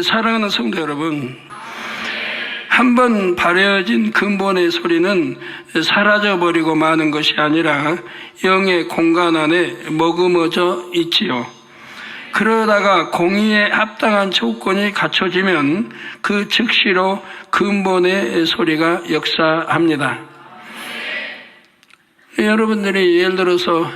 사랑하는 성도 여러분, 한번 발효진 근본의 소리는 사라져버리고 마는 것이 아니라 영의 공간 안에 머금어져 있지요. 그러다가 공의에 합당한 조건이 갖춰지면 그 즉시로 근본의 소리가 역사합니다. 여러분들이 예를 들어서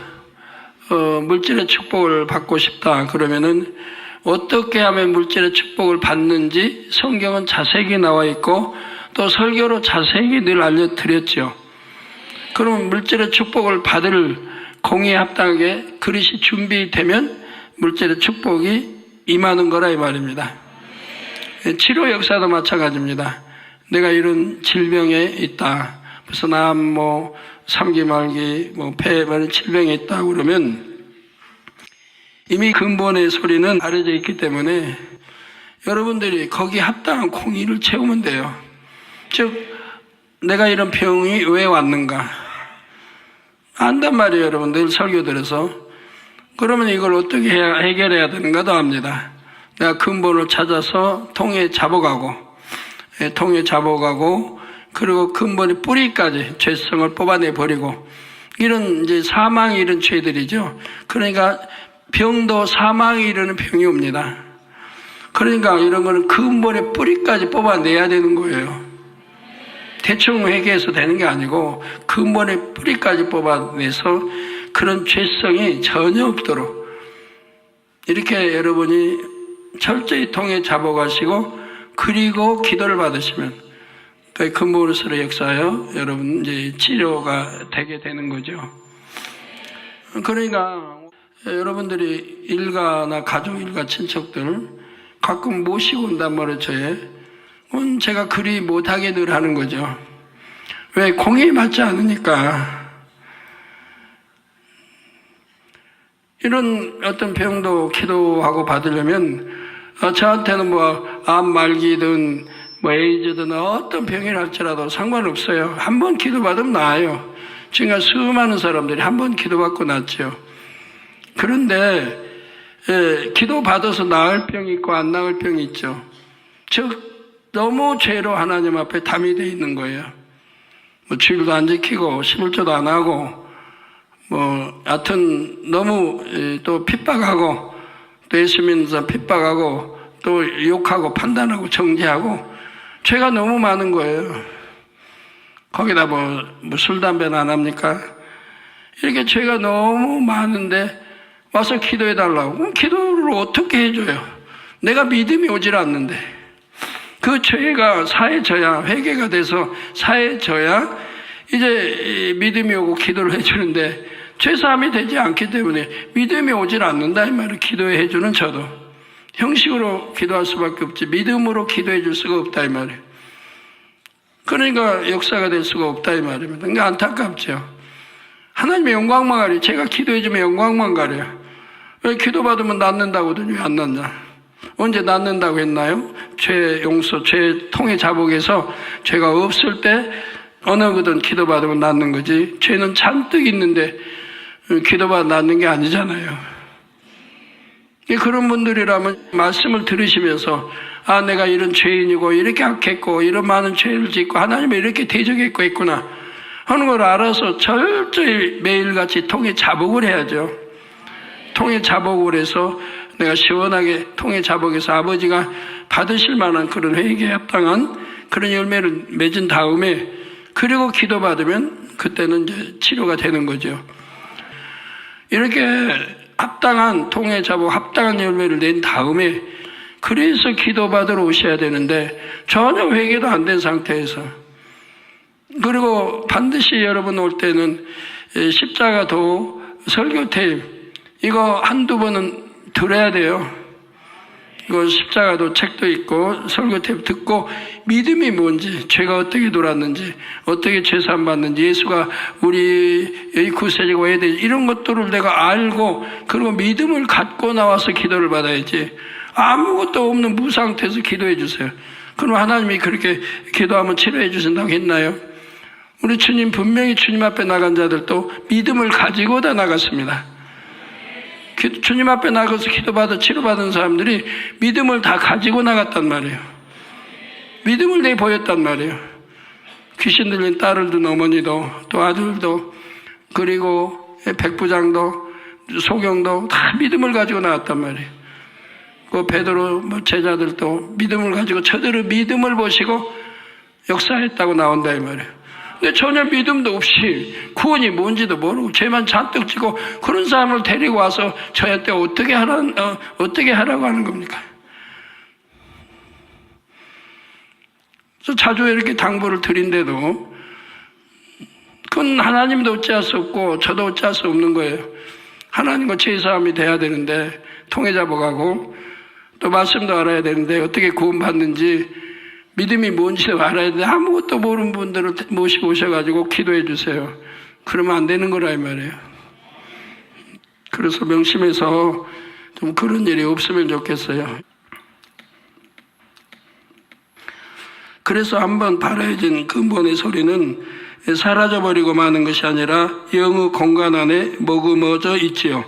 물질의 축복을 받고 싶다 그러면은 어떻게 하면 물질의 축복을 받는지 성경은 자세히 나와 있고 또 설교로 자세히 늘 알려드렸죠. 그러면 물질의 축복을 받을 공의에 합당하게 그릇이 준비되면 물질의 축복이 임하는 거라 이 말입니다. 치료 역사도 마찬가지입니다. 내가 이런 질병에 있다. 무슨 암, 삼기말기, 폐, 이런 질병에 있다 그러면 이미 근본의 소리는 알려져 있기 때문에 여러분들이 거기에 합당한 공의를 채우면 돼요. 즉, 내가 이런 병이 왜 왔는가? 안단 말이에요, 여러분들. 설교 들어서. 그러면 이걸 어떻게 해결해야 되는가도 압니다. 내가 근본을 찾아서 통에 잡아가고, 그리고 근본의 뿌리까지 죄성을 뽑아내버리고, 이런 이제 사망이 이런 죄들이죠. 그러니까 병도 사망이 이르는 병이 옵니다. 그러니까 이런 거는 근본의 뿌리까지 뽑아내야 되는 거예요. 대충 회개해서 되는 게 아니고 근본의 뿌리까지 뽑아내서 그런 죄성이 전혀 없도록 이렇게 여러분이 철저히 통에 잡아가시고 그리고 기도를 받으시면 그 근본으로서의 역사하여 여러분 이제 치료가 되게 되는 거죠. 그러니까 여러분들이 일가나 가족 일가 친척들 가끔 모시고 온단 말이에요. 제가 그리 못하게 늘 하는 거죠. 왜? 공의에 맞지 않으니까. 이런 어떤 병도 기도하고 받으려면 저한테는 암 말기든 에이즈든 어떤 병이 할지라도 상관없어요. 한 번 기도받으면 나아요. 지금 수많은 사람들이 한 번 기도받고 낫죠. 그런데 기도받아서 나을 병이 있고 안 나을 병이 있죠. 즉 너무 죄로 하나님 앞에 담이 되어 있는 거예요. 주일도 안 지키고 11조도 안 하고 하여튼 너무 또 핍박하고 또 예수 믿는 사람 핍박하고 또 욕하고 판단하고 정죄하고 죄가 너무 많은 거예요. 거기다 술 담배는 안 합니까? 이렇게 죄가 너무 많은데 와서 기도해 달라고. 그럼 기도를 어떻게 해줘요? 내가 믿음이 오질 않는데. 그 죄가 사해져야, 회개가 돼서 사해져야 이제 믿음이 오고 기도를 해주는데 죄사함이 되지 않기 때문에 믿음이 오질 않는다 이 말을 기도해 주는 저도 형식으로 기도할 수밖에 없지 믿음으로 기도해 줄 수가 없다 이 말이에요. 그러니까 역사가 될 수가 없다 이 말입니다. 그러니까 안타깝죠. 하나님의 영광만 가려. 제가 기도해주면 영광만 가려요. 왜 기도받으면 낫는다고 하더니 왜 안 낫냐? 언제 낫는다고 했나요? 죄 용서, 죄 통해 자복해서 죄가 없을 때 어느 거든 기도받으면 낫는 거지. 죄는 잔뜩 있는데 기도받아 낫는 게 아니잖아요. 그런 분들이라면 말씀을 들으시면서 내가 이런 죄인이고 이렇게 악했고 이런 많은 죄를 짓고 하나님을 이렇게 대적했고 있구나 하는 걸 알아서 철저히 매일같이 통에 자복을 해야죠. 통에 자복을 해서 내가 시원하게 통에 자복해서 아버지가 받으실 만한 그런 회개에 합당한 그런 열매를 맺은 다음에 그리고 기도받으면 그때는 이제 치료가 되는 거죠. 이렇게 합당한 통에 자복, 합당한 열매를 낸 다음에 그래서 기도받으러 오셔야 되는데 전혀 회개도 안 된 상태에서 그리고 반드시 여러분 올 때는 십자가도 설교 테이프 이거 한두 번은 들어야 돼요. 이거 십자가도 책도 있고 설교 테이프 듣고 믿음이 뭔지 죄가 어떻게 돌았는지 어떻게 죄사함 받는지 예수가 우리의 구세주가 왜 되지 이런 것들을 내가 알고 그리고 믿음을 갖고 나와서 기도를 받아야지 아무것도 없는 무상태에서 기도해 주세요. 그럼 하나님이 그렇게 기도하면 치료해 주신다고 했나요? 우리 주님 분명히 주님 앞에 나간 자들도 믿음을 가지고 다 나갔습니다. 주님 앞에 나가서 기도받아 치료받은 사람들이 믿음을 다 가지고 나갔단 말이에요. 믿음을 내보였단 말이에요. 귀신 들린 딸을도 어머니도 또 아들도 그리고 백부장도 소경도 다 믿음을 가지고 나왔단 말이에요. 그 베드로 제자들도 믿음을 가지고 저들의 믿음을 보시고 역사했다고 나온다 이 말이에요. 근데 전혀 믿음도 없이 구원이 뭔지도 모르고 죄만 잔뜩 지고 그런 사람을 데리고 와서 저한테 어떻게 하라고 하는 겁니까? 그래서 자주 이렇게 당부를 드린데도 그건 하나님도 어찌할 수 없고 저도 어찌할 수 없는 거예요. 하나님과 제사함이 돼야 되는데 통해 잡아가고 또 말씀도 알아야 되는데 어떻게 구원받는지 믿음이 뭔지도 알아야 되는데 아무것도 모르는 분들을 모시고 오셔가지고 기도해 주세요. 그러면 안 되는 거라 이 말이에요. 그래서 명심해서 좀 그런 일이 없으면 좋겠어요. 그래서 한번 바라여진 근본의 소리는 사라져버리고 마는 것이 아니라 영의 공간 안에 머금어져 있지요.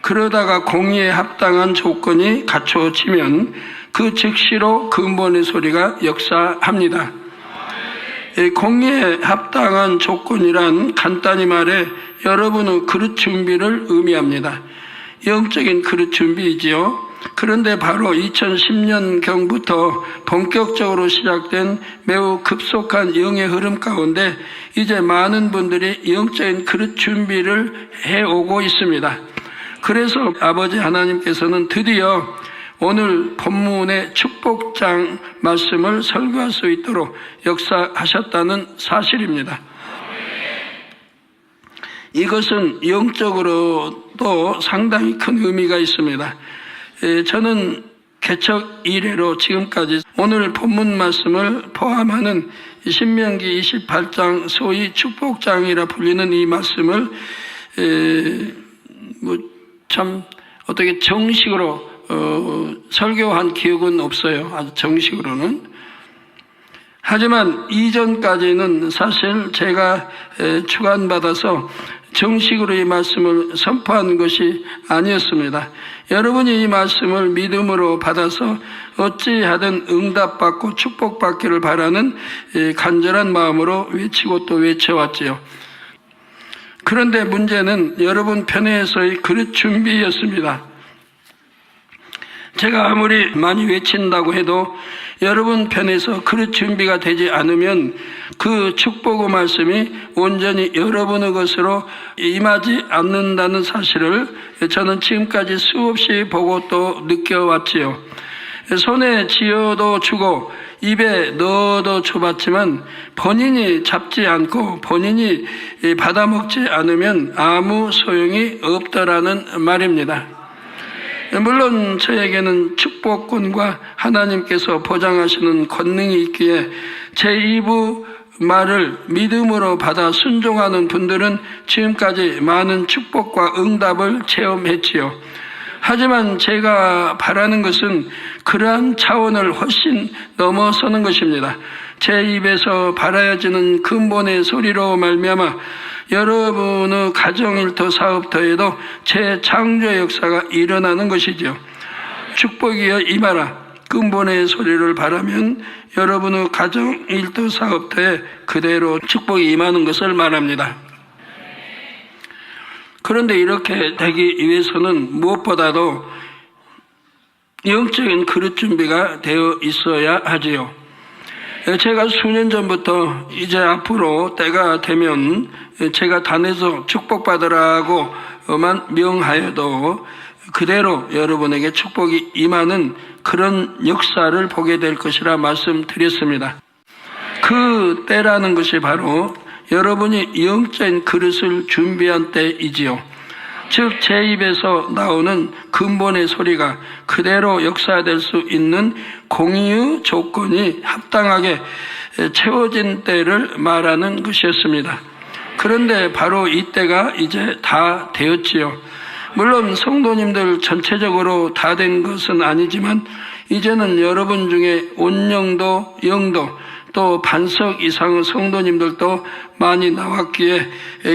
그러다가 공의에 합당한 조건이 갖춰지면 그 즉시로 근본의 소리가 역사합니다. 공의에 합당한 조건이란 간단히 말해 여러분의 그릇 준비를 의미합니다. 영적인 그릇 준비이지요. 그런데 바로 2010년경부터 본격적으로 시작된 매우 급속한 영의 흐름 가운데 이제 많은 분들이 영적인 그릇 준비를 해오고 있습니다. 그래서 아버지 하나님께서는 드디어 오늘 본문의 축복장 말씀을 설교할 수 있도록 역사하셨다는 사실입니다. 이것은 영적으로도 상당히 큰 의미가 있습니다. 저는 개척 이래로 지금까지 오늘 본문 말씀을 포함하는 신명기 28장 소위 축복장이라 불리는 이 말씀을 참 어떻게 정식으로 설교한 기억은 없어요. 아주 정식으로는. 하지만 이전까지는 사실 제가 주관받아서 정식으로 이 말씀을 선포한 것이 아니었습니다. 여러분이 이 말씀을 믿음으로 받아서 어찌하든 응답받고 축복받기를 바라는 간절한 마음으로 외치고 또 외쳐왔지요. 그런데 문제는 여러분 편에서의 그릇 준비였습니다. 제가 아무리 많이 외친다고 해도 여러분 편에서 그릇 준비가 되지 않으면 그 축복의 말씀이 온전히 여러분의 것으로 임하지 않는다는 사실을 저는 지금까지 수없이 보고 또 느껴왔지요. 손에 쥐어도 주고 입에 넣어도 줘봤지만 본인이 잡지 않고 본인이 받아먹지 않으면 아무 소용이 없더라는 말입니다. 물론 저에게는 축복권과 하나님께서 보장하시는 권능이 있기에 제 입의 말을 믿음으로 받아 순종하는 분들은 지금까지 많은 축복과 응답을 체험했지요. 하지만 제가 바라는 것은 그러한 차원을 훨씬 넘어서는 것입니다. 제 입에서 바라여지는 근본의 소리로 말미암아 여러분의 가정일터 사업터에도 재창조 역사가 일어나는 것이죠. 축복이여 임하라. 근본의 소리를 바라면 여러분의 가정일터 사업터에 그대로 축복이 임하는 것을 말합니다. 그런데 이렇게 되기 위해서는 무엇보다도 영적인 그릇 준비가 되어 있어야 하지요. 제가 수년 전부터 이제 앞으로 때가 되면 제가 단에서 축복받으라고만 명하여도 그대로 여러분에게 축복이 임하는 그런 역사를 보게 될 것이라 말씀드렸습니다. 그 때라는 것이 바로 여러분이 영적인 그릇을 준비한 때이지요. 즉 제 입에서 나오는 근본의 소리가 그대로 역사될 수 있는 공의의 조건이 합당하게 채워진 때를 말하는 것이었습니다. 그런데 바로 이때가 이제 다 되었지요. 물론 성도님들 전체적으로 다 된 것은 아니지만 이제는 여러분 중에 온영도 영도 또 반석 이상의 성도님들도 많이 나왔기에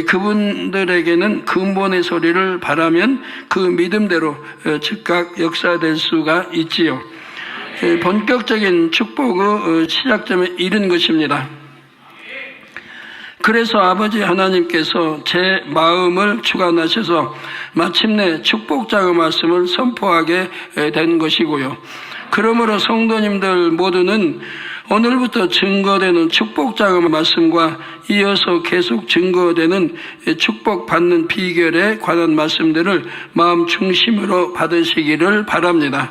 그분들에게는 근본의 소리를 바라면 그 믿음대로 즉각 역사될 수가 있지요. 본격적인 축복의 시작점에 이른 것입니다. 그래서 아버지 하나님께서 제 마음을 주관하셔서 마침내 축복장의 말씀을 선포하게 된 것이고요. 그러므로 성도님들 모두는 오늘부터 증거되는 축복장의 말씀과 이어서 계속 증거되는 축복받는 비결에 관한 말씀들을 마음 중심으로 받으시기를 바랍니다.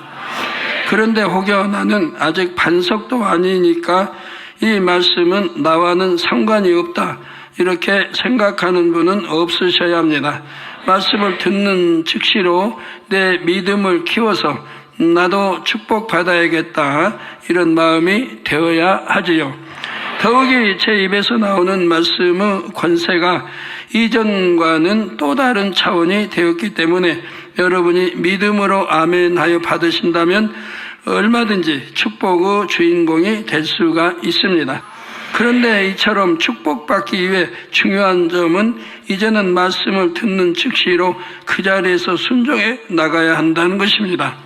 그런데 혹여 나는 아직 반석도 아니니까 이 말씀은 나와는 상관이 없다, 이렇게 생각하는 분은 없으셔야 합니다. 말씀을 듣는 즉시로 내 믿음을 키워서 나도 축복받아야겠다, 이런 마음이 되어야 하지요. 더욱이 제 입에서 나오는 말씀의 권세가 이전과는 또 다른 차원이 되었기 때문에 여러분이 믿음으로 아멘하여 받으신다면 얼마든지 축복의 주인공이 될 수가 있습니다. 그런데 이처럼 축복받기 위해 중요한 점은 이제는 말씀을 듣는 즉시로 그 자리에서 순종해 나가야 한다는 것입니다.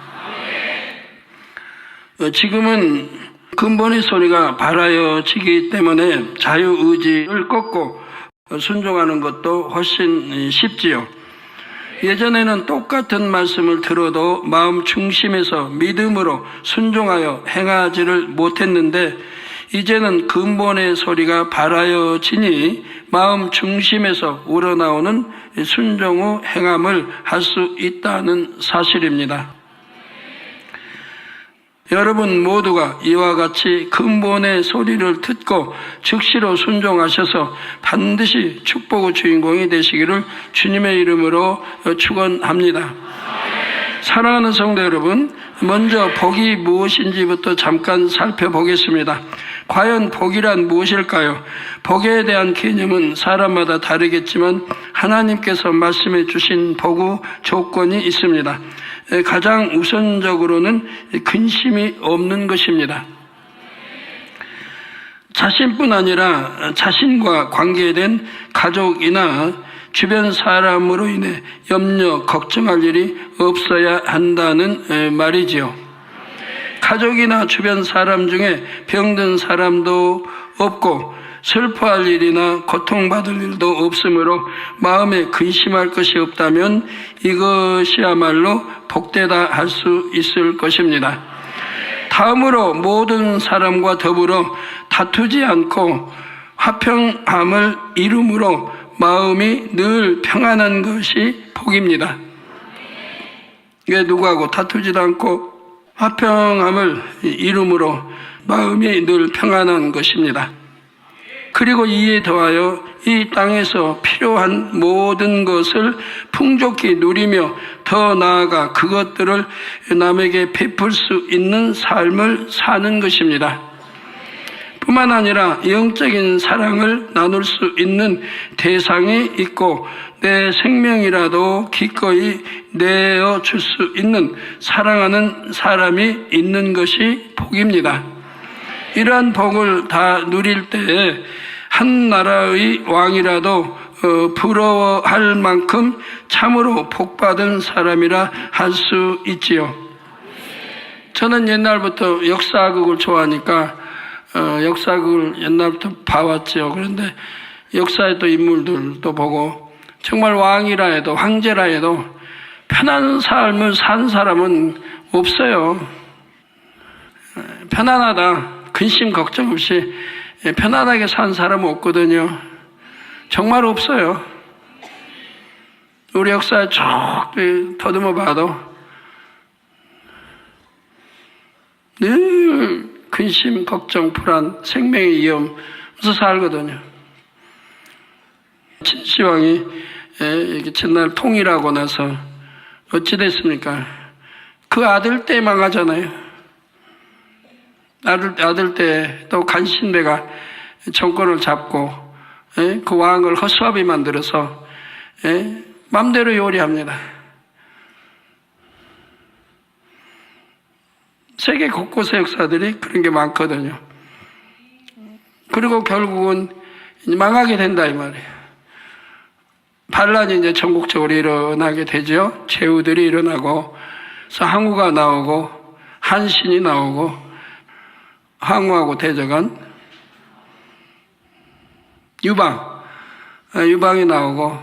지금은 근본의 소리가 발하여지기 때문에 자유의지를 꺾고 순종하는 것도 훨씬 쉽지요. 예전에는 똑같은 말씀을 들어도 마음 중심에서 믿음으로 순종하여 행하지를 못했는데 이제는 근본의 소리가 발하여지니 마음 중심에서 우러나오는 순종의 행함을 할 수 있다는 사실입니다. 여러분 모두가 이와 같이 근본의 소리를 듣고 즉시로 순종하셔서 반드시 축복의 주인공이 되시기를 주님의 이름으로 축원합니다. 사랑하는 성도 여러분, 먼저 복이 무엇인지부터 잠깐 살펴보겠습니다. 과연 복이란 무엇일까요? 복에 대한 개념은 사람마다 다르겠지만 하나님께서 말씀해 주신 복의 조건이 있습니다. 가장 우선적으로는 근심이 없는 것입니다. 자신뿐 아니라 자신과 관계된 가족이나 주변 사람으로 인해 염려, 걱정할 일이 없어야 한다는 말이지요. 가족이나 주변 사람 중에 병든 사람도 없고 슬퍼할 일이나 고통받을 일도 없으므로 마음에 근심할 것이 없다면 이것이야말로 복되다 할 수 있을 것입니다. 다음으로 모든 사람과 더불어 다투지 않고 화평함을 이룸으로 마음이 늘 평안한 것이 복입니다. 이게 누구하고 다투지도 않고 화평함을 이룸으로 마음이 늘 평안한 것입니다. 그리고 이에 더하여 이 땅에서 필요한 모든 것을 풍족히 누리며 더 나아가 그것들을 남에게 베풀 수 있는 삶을 사는 것입니다. 뿐만 아니라 영적인 사랑을 나눌 수 있는 대상이 있고 내 생명이라도 기꺼이 내어줄 수 있는 사랑하는 사람이 있는 것이 복입니다. 이러한 복을 다 누릴 때에 한 나라의 왕이라도 부러워할 만큼 참으로 복받은 사람이라 할 수 있지요. 저는 옛날부터 역사극을 좋아하니까 역사극을 옛날부터 봐왔죠. 그런데 역사의 또 인물들도 보고 정말 왕이라 해도 황제라 해도 편한 삶을 산 사람은 없어요. 편안하다, 근심 걱정 없이 편안하게 산 사람은 없거든요. 정말 없어요. 우리 역사에 쭉 더듬어 봐도 늘 근심, 걱정, 불안, 생명의 위험 무서 살거든요. 진시황이 첫날 통일하고 나서 어찌 됐습니까? 그 아들 때 망하잖아요. 아들 때 또 간신배가 정권을 잡고 그 왕을 허수아비 만들어서 맘대로 요리합니다. 세계 곳곳의 역사들이 그런 게 많거든요. 그리고 결국은 망하게 된다 이 말이에요. 반란이 이제 전국적으로 일어나게 되죠. 제후들이 일어나고, 그래서 항우가 나오고, 한신이 나오고, 항우하고 대적한 유방이 나오고,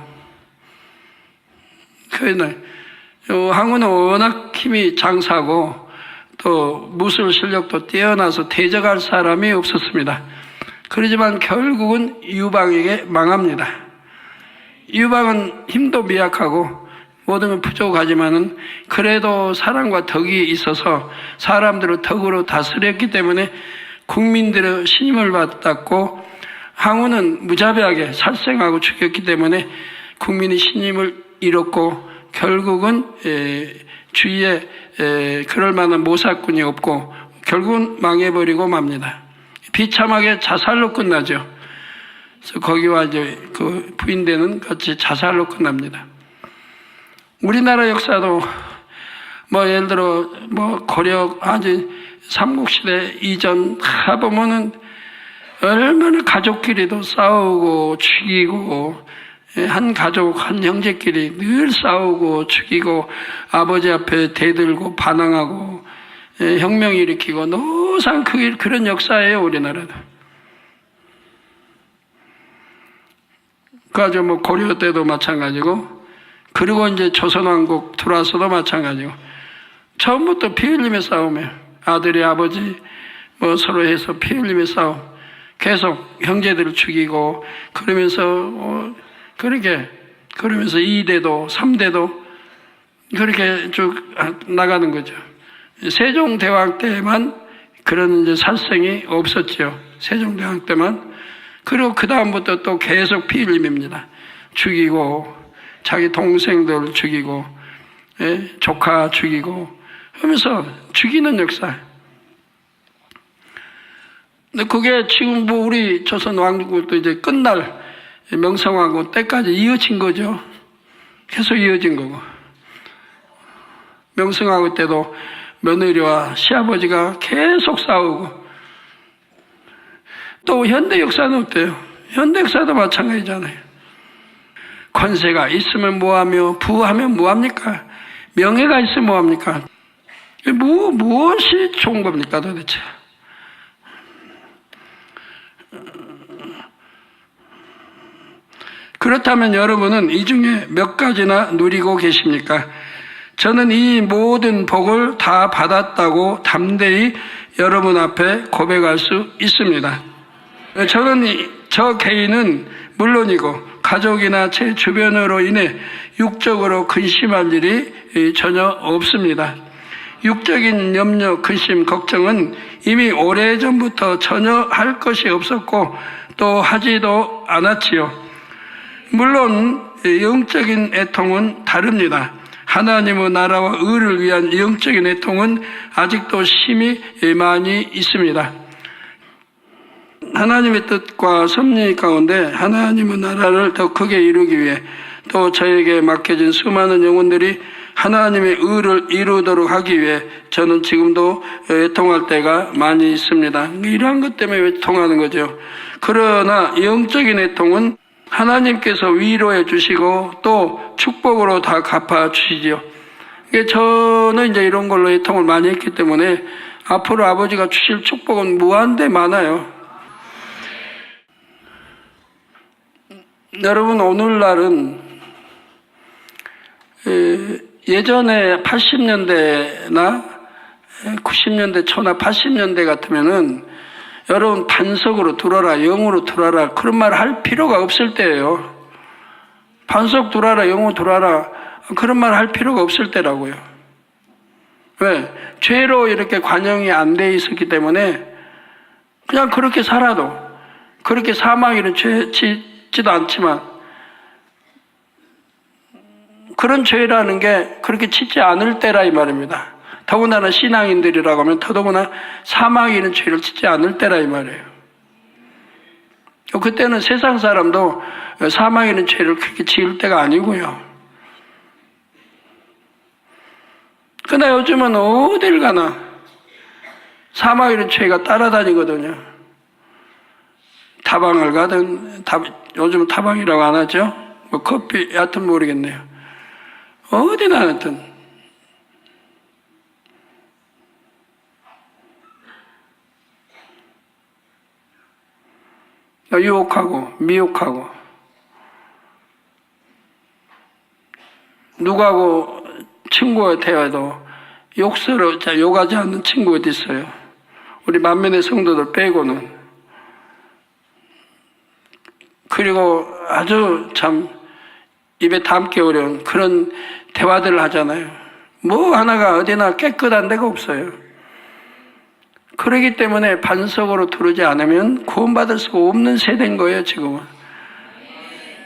항우는 워낙 힘이 장사고, 또 무술 실력도 뛰어나서 대적할 사람이 없었습니다. 그러지만 결국은 유방에게 망합니다. 유방은 힘도 미약하고 모든 건 부족하지만은 그래도 사랑과 덕이 있어서 사람들을 덕으로 다스렸기 때문에 국민들의 신임을 받았고, 항우는 무자비하게 살생하고 죽였기 때문에 국민의 신임을 잃었고, 결국은 주위에 그럴 만한 모사꾼이 없고 결국은 망해버리고 맙니다. 비참하게 자살로 끝나죠. 그래서 거기와 이제 그 부인되는 같이 자살로 끝납니다. 우리나라 역사도 예를 들어 고려 아주 삼국시대 이전 보면은 얼마나 가족끼리도 싸우고 죽이고, 한 가족 한 형제끼리 늘 싸우고 죽이고 아버지 앞에 대들고 반항하고 혁명 일으키고 노상 그런 역사예요, 우리나라는. 그래서 고려 때도 마찬가지고, 그리고 이제 조선왕국 들어와서도 마찬가지고, 처음부터 피 흘림의 싸움이에요. 아들이 아버지 서로 해서 피 흘림의 싸움. 계속 형제들을 죽이고, 그러면서 그러면서 2대도 3대도 그렇게 쭉 나가는 거죠. 세종대왕 때만 그런 이제 살생이 없었죠. 세종대왕 때만. 그리고 그 다음부터 또 계속 피 흘림입니다. 죽이고, 자기 동생들 죽이고, 조카 죽이고 하면서 죽이는 역사. 근데 그게 지금 우리 조선 왕국도 이제 끝날 명성황후 때까지 이어진 거죠. 계속 이어진 거고. 명성황후 때도 며느리와 시아버지가 계속 싸우고, 또 현대 역사는 어때요? 현대 역사도 마찬가지잖아요. 권세가 있으면 뭐하며 부하면 뭐합니까? 명예가 있으면 뭐합니까? 무엇이 좋은 겁니까 도대체? 그렇다면 여러분은 이 중에 몇 가지나 누리고 계십니까? 저는 이 모든 복을 다 받았다고 담대히 여러분 앞에 고백할 수 있습니다. 저는 저 개인은 물론이고 가족이나 제 주변으로 인해 육적으로 근심할 일이 전혀 없습니다. 육적인 염려, 근심, 걱정은 이미 오래전부터 전혀 할 것이 없었고 또 하지도 않았지요. 물론 영적인 애통은 다릅니다. 하나님의 나라와 의를 위한 영적인 애통은 아직도 심히 많이 있습니다. 하나님의 뜻과 섭리 가운데 하나님의 나라를 더 크게 이루기 위해 또 저에게 맡겨진 수많은 영혼들이 하나님의 의를 이루도록 하기 위해 저는 지금도 애통할 때가 많이 있습니다. 이러한 것 때문에 애통하는 거죠. 그러나 영적인 애통은 하나님께서 위로해 주시고 또 축복으로 다 갚아 주시죠. 저는 이제 이런 걸로 애통을 많이 했기 때문에 앞으로 아버지가 주실 축복은 무한대 많아요. 여러분, 오늘날은 예전에 80년대나 90년대 초나 80년대 같으면은 여러분 반석으로 들어라, 영으로 들어라 그런 말 할 필요가 없을 때예요. 반석 들어라, 영으로 들어라 그런 말 할 필요가 없을 때라고요. 왜? 죄로 이렇게 관영이 안 돼 있었기 때문에 그냥 그렇게 살아도 그렇게 사망이는 죄 짓지도 않지만 그런 죄라는 게 그렇게 짓지 않을 때라 이 말입니다. 더군다나 신앙인들이라고 하면 더더구나 사망이 있는 죄를 짓지 않을 때라 이 말이에요. 그때는 세상 사람도 사망이 있는 죄를 그렇게 지을 때가 아니고요. 그러나 요즘은 어딜 가나 사망이 있는 죄가 따라다니거든요. 다방을 가든, 요즘 다방이라고 안 하죠? 뭐 커피, 여하튼 모르겠네요. 어디나 하여튼. 유혹하고, 미혹하고. 누구하고 친구가 대화도 욕하지 않는 친구 어디 있어요? 우리 만면의 성도들 빼고는. 그리고 아주 참 입에 담기 어려운 그런 대화들을 하잖아요. 뭐 하나가 어디나 깨끗한 데가 없어요. 그러기 때문에 반석으로 들어오지 않으면 구원받을 수가 없는 세대인 거예요, 지금은.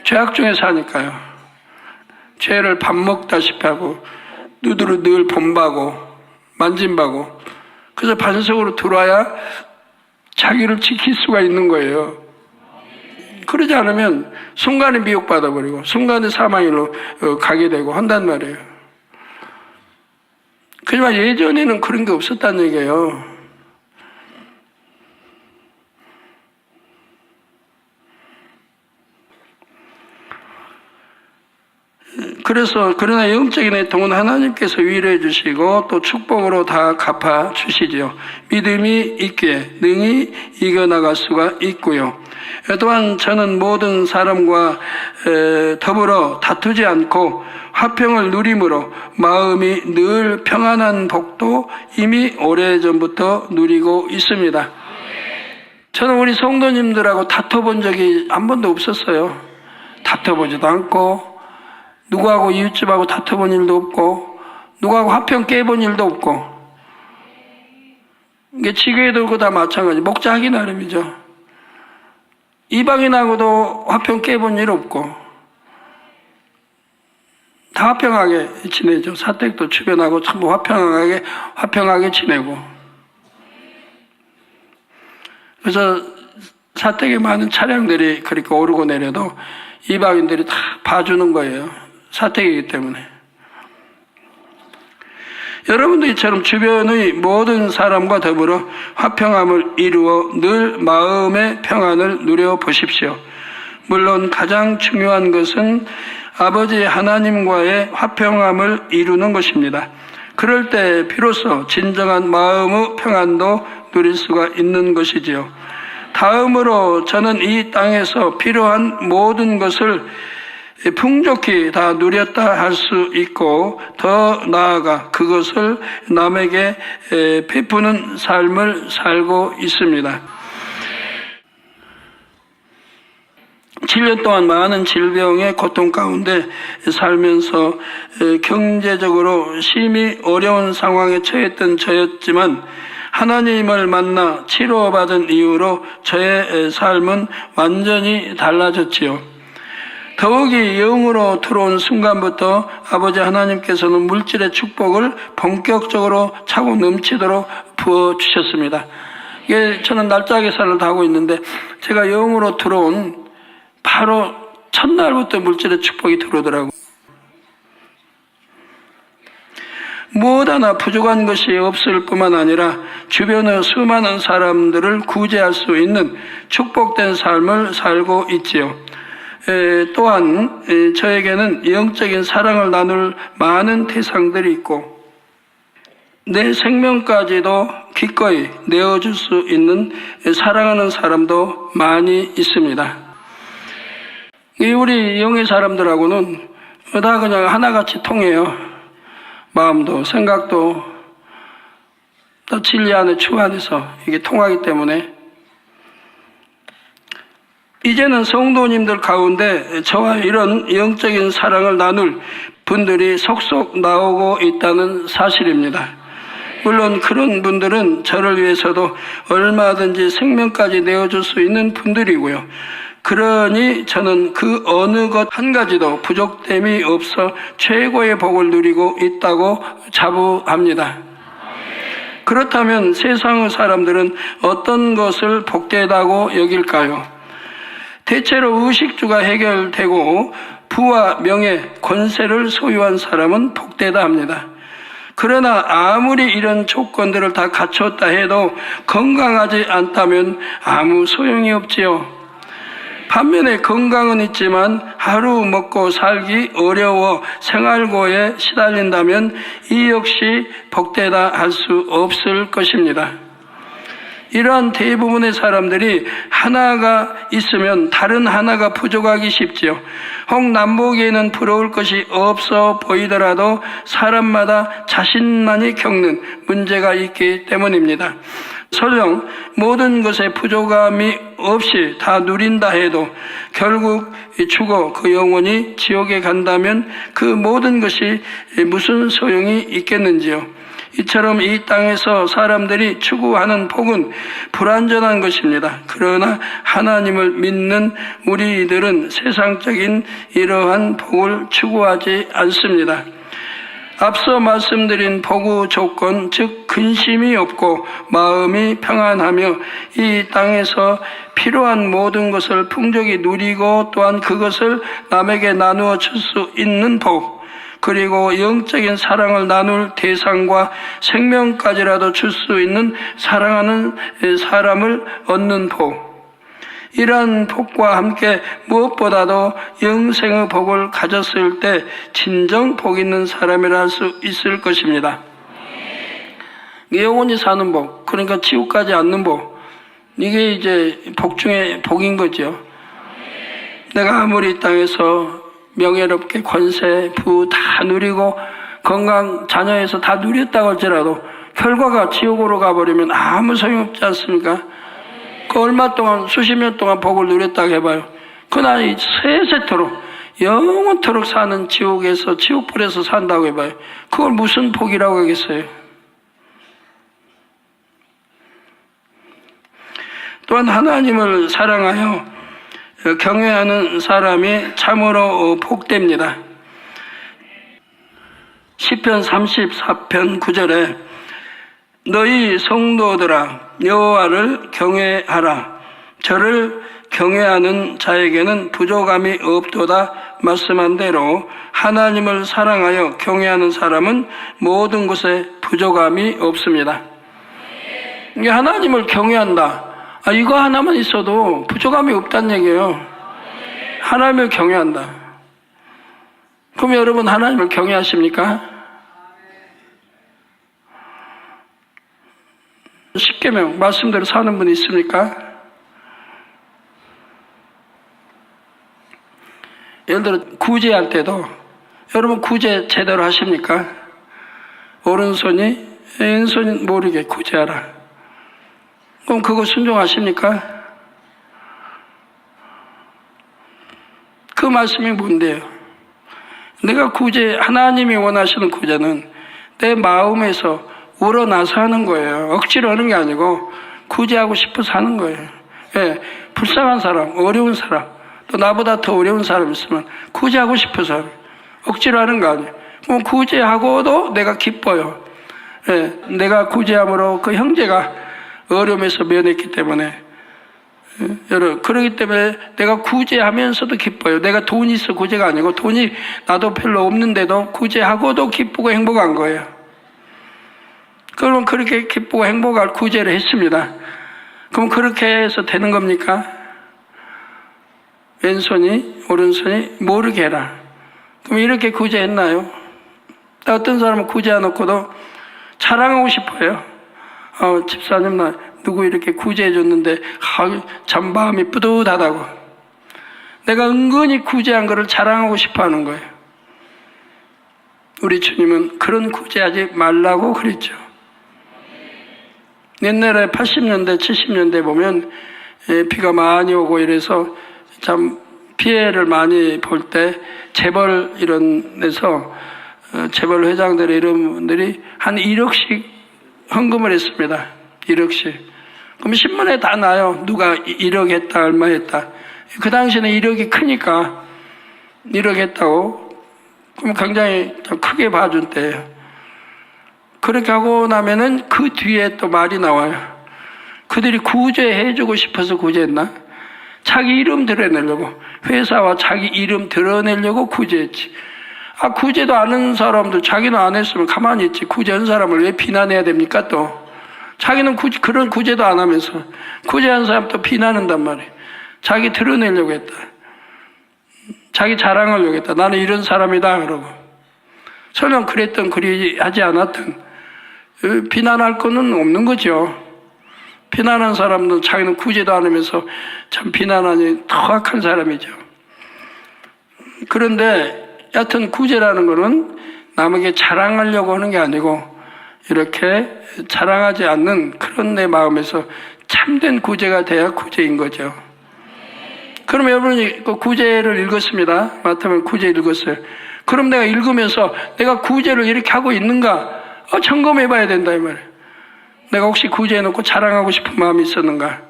죄악 중에 사니까요. 죄를 밥 먹다시피 하고, 누드로 늘 본바고, 만진바고. 그래서 반석으로 들어와야 자기를 지킬 수가 있는 거예요. 그러지 않으면 순간에 미혹받아버리고, 순간에 사망일로 가게 되고 한단 말이에요. 하지만 예전에는 그런 게 없었다는 얘기예요. 그러나 영적인 애통은 하나님께서 위로해 주시고 또 축복으로 다 갚아 주시지요. 믿음이 있기에 능히 이겨나갈 수가 있고요. 또한 저는 모든 사람과 더불어 다투지 않고 화평을 누림으로 마음이 늘 평안한 복도 이미 오래전부터 누리고 있습니다. 저는 우리 성도님들하고 다퉈본 적이 한 번도 없었어요. 다퉈보지도 않고 누구하고 이웃집하고 다퉈본 일도 없고 누구하고 화평 깨본 일도 없고 이게 지교회도 다 마찬가지. 목자 하기 나름이죠. 이방인하고도 화평 깨본 일 없고 다 화평하게 지내죠. 사택도 주변하고 전부 화평하게 지내고. 그래서 사택에 많은 차량들이 그렇게 오르고 내려도 이방인들이 다 봐주는 거예요. 사택이기 때문에. 여러분도 이처럼 주변의 모든 사람과 더불어 화평함을 이루어 늘 마음의 평안을 누려보십시오. 물론 가장 중요한 것은 아버지 하나님과의 화평함을 이루는 것입니다. 그럴 때 비로소 진정한 마음의 평안도 누릴 수가 있는 것이지요. 다음으로 저는 이 땅에서 필요한 모든 것을 풍족히 다 누렸다 할 수 있고 더 나아가 그것을 남에게 베푸는 삶을 살고 있습니다. 7년 동안 많은 질병의 고통 가운데 살면서 경제적으로 심히 어려운 상황에 처했던 저였지만 하나님을 만나 치료받은 이후로 저의 삶은 완전히 달라졌지요. 더욱이 영으로 들어온 순간부터 아버지 하나님께서는 물질의 축복을 본격적으로 차고 넘치도록 부어주셨습니다. 이게 저는 날짜 계산을 다 하고 있는데 제가 영으로 들어온 바로 첫날부터 물질의 축복이 들어오더라고요. 무엇 하나 부족한 것이 없을 뿐만 아니라 주변의 수많은 사람들을 구제할 수 있는 축복된 삶을 살고 있지요. 또한 저에게는 영적인 사랑을 나눌 많은 대상들이 있고 내 생명까지도 기꺼이 내어줄 수 있는 사랑하는 사람도 많이 있습니다. 우리 영의 사람들하고는 다 그냥 하나같이 통해요. 마음도 생각도 또 진리 안에 추 안에서 이게 통하기 때문에 이제는 성도님들 가운데 저와 이런 영적인 사랑을 나눌 분들이 속속 나오고 있다는 사실입니다. 물론 그런 분들은 저를 위해서도 얼마든지 생명까지 내어줄 수 있는 분들이고요. 그러니 저는 그 어느 것 한 가지도 부족됨이 없어 최고의 복을 누리고 있다고 자부합니다. 그렇다면 세상의 사람들은 어떤 것을 복되다고 여길까요? 대체로 의식주가 해결되고 부와 명예, 권세를 소유한 사람은 복되다 합니다. 그러나 아무리 이런 조건들을 다 갖췄다 해도 건강하지 않다면 아무 소용이 없지요. 반면에 건강은 있지만 하루 먹고 살기 어려워 생활고에 시달린다면 이 역시 복되다 할 수 없을 것입니다. 이러한 대부분의 사람들이 하나가 있으면 다른 하나가 부족하기 쉽지요. 혹 남보기에는 부러울 것이 없어 보이더라도 사람마다 자신만이 겪는 문제가 있기 때문입니다. 설령 모든 것에 부족함이 없이 다 누린다 해도 결국 죽어 그 영혼이 지옥에 간다면 그 모든 것이 무슨 소용이 있겠는지요. 이처럼 이 땅에서 사람들이 추구하는 복은 불완전한 것입니다. 그러나 하나님을 믿는 우리들은 세상적인 이러한 복을 추구하지 않습니다. 앞서 말씀드린 복의 조건, 즉 근심이 없고 마음이 평안하며 이 땅에서 필요한 모든 것을 풍족히 누리고 또한 그것을 남에게 나누어 줄 수 있는 복, 그리고 영적인 사랑을 나눌 대상과 생명까지라도 줄 수 있는 사랑하는 사람을 얻는 복, 이러한 복과 함께 무엇보다도 영생의 복을 가졌을 때 진정 복 있는 사람이라 할 수 있을 것입니다. 영원히 사는 복, 그러니까 지옥 가지 않는 복, 이게 이제 복 중에 복인 거죠. 내가 아무리 이 땅에서 명예롭게 권세, 부 다 누리고 건강, 자녀에서 다 누렸다고 할지라도 결과가 지옥으로 가버리면 아무 소용없지 않습니까? 그 얼마 동안, 수십 년 동안 복을 누렸다고 해봐요. 그러나 이 세세토록 영원토록 사는 지옥에서, 지옥불에서 산다고 해봐요. 그걸 무슨 복이라고 하겠어요? 또한 하나님을 사랑하여 경외하는 사람이 참으로 복됩니다. 시편 34편 9절에 너희 성도들아 여호와를 경외하라. 저를 경외하는 자에게는 부족함이 없도다 말씀한 대로 하나님을 사랑하여 경외하는 사람은 모든 것에 부족함이 없습니다. 이게 하나님을 경외한다. 이거 하나만 있어도 부족함이 없다는 얘기예요. 하나님을 경외한다. 그럼 여러분 하나님을 경외하십니까? 십계명 말씀대로 사는 분이 있습니까? 예를 들어 구제할 때도 여러분 구제 제대로 하십니까? 오른손이 왼손이 모르게 구제하라. 그럼 그거 순종하십니까? 그 말씀이 뭔데요? 내가 구제, 하나님이 원하시는 구제는 내 마음에서 우러나서 하는 거예요. 억지로 하는 게 아니고 구제하고 싶어서 하는 거예요. 예, 불쌍한 사람, 어려운 사람, 또 나보다 더 어려운 사람 있으면 구제하고 싶어서 억지로 하는 거 아니에요. 그럼 구제하고도 내가 기뻐요. 예, 내가 구제함으로 그 형제가 어려움에서 면했기 때문에, 여러분, 그러기 때문에 내가 구제하면서도 기뻐요. 내가 돈이 있어 구제가 아니고 돈이 나도 별로 없는데도 구제하고도 기쁘고 행복한 거예요. 그럼 그렇게 기쁘고 행복할 구제를 했습니다. 그럼 그렇게 해서 되는 겁니까? 왼손이 오른손이 모르게 해라. 그럼 이렇게 구제했나요? 어떤 사람은 구제해놓고도 자랑하고 싶어요. 집사님 나 누구 이렇게 구제해 줬는데 참 마음이 뿌듯하다고. 내가 은근히 구제한 거를 자랑하고 싶어 하는 거예요. 우리 주님은 그런 구제하지 말라고 그랬죠. 옛날에 80년대 70년대 보면 비가 많이 오고 이래서 참 피해를 많이 볼 때 재벌 이런 데서 재벌 회장들 이런 분들이 한 1억씩 헌금을 했습니다. 1억씩. 그럼 신문에 다 나요. 누가 1억 했다, 얼마 했다. 그 당시에는 1억이 크니까 1억 했다고. 그럼 굉장히 좀 크게 봐준 때예요. 그렇게 하고 나면은 그 뒤에 또 말이 나와요. 그들이 구제해주고 싶어서 구제했나? 자기 이름 드러내려고. 회사와 자기 이름 드러내려고 구제했지. 구제도 안 한 사람도 자기는 안 했으면 가만히 있지. 구제한 사람을 왜 비난해야 됩니까 또? 자기는 그런 구제도 안 하면서 구제한 사람 또 비난한단 말이에요. 자기 드러내려고 했다. 자기 자랑하려고 했다. 나는 이런 사람이다 그러고. 설령 그랬던 그리하지 않았던 비난할 거는 없는 거죠. 비난한 사람도 자기는 구제도 안 하면서 참 비난하니 더 악한 사람이죠. 그런데 여하튼 구제라는 거는 남에게 자랑하려고 하는 게 아니고 이렇게 자랑하지 않는 그런 내 마음에서 참된 구제가 돼야 구제인 거죠. 그럼 여러분이 그 구제를 읽었습니다. 마태복음 구제 읽었어요. 그럼 내가 읽으면서 내가 구제를 이렇게 하고 있는가? 점검해 봐야 된다 이 말이에요. 내가 혹시 구제해놓고 자랑하고 싶은 마음이 있었는가?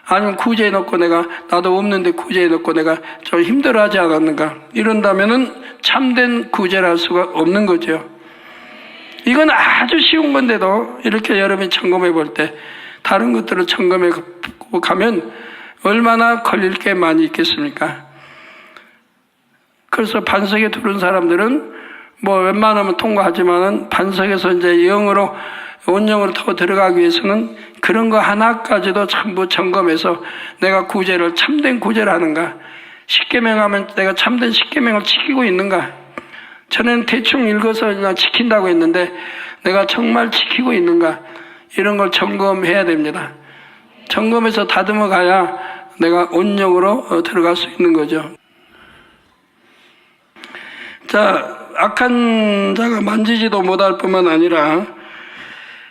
아니면 구제해놓고 내가 나도 없는데 구제해놓고 내가 좀 힘들어하지 않았는가? 이런다면은 참된 구제를 할 수가 없는 거죠. 이건 아주 쉬운 건데도 이렇게 여러분이 점검해 볼 때 다른 것들을 점검해 가면 얼마나 걸릴 게 많이 있겠습니까? 그래서 반석에 두른 사람들은 뭐 웬만하면 통과하지만은 반석에서 이제 영으로 온영으로 더 들어가기 위해서는 그런 거 하나까지도 전부 점검해서 내가 구제를 참된 구제를 하는가? 십계명하면 내가 참된 십계명을 지키고 있는가? 전에는 대충 읽어서 그냥 지킨다고 했는데 내가 정말 지키고 있는가? 이런 걸 점검해야 됩니다. 점검해서 다듬어 가야 내가 온영으로 들어갈 수 있는 거죠. 자, 악한 자가 만지지도 못할 뿐만 아니라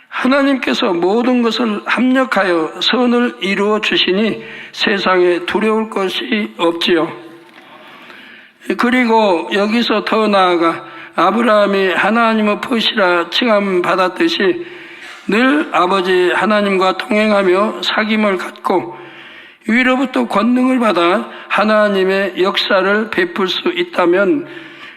하나님께서 모든 것을 합력하여 선을 이루어 주시니 세상에 두려울 것이 없지요. 그리고 여기서 더 나아가 아브라함이 하나님의 벗이라 칭함받았듯이 늘 아버지 하나님과 동행하며 사귐을 갖고 위로부터 권능을 받아 하나님의 역사를 베풀 수 있다면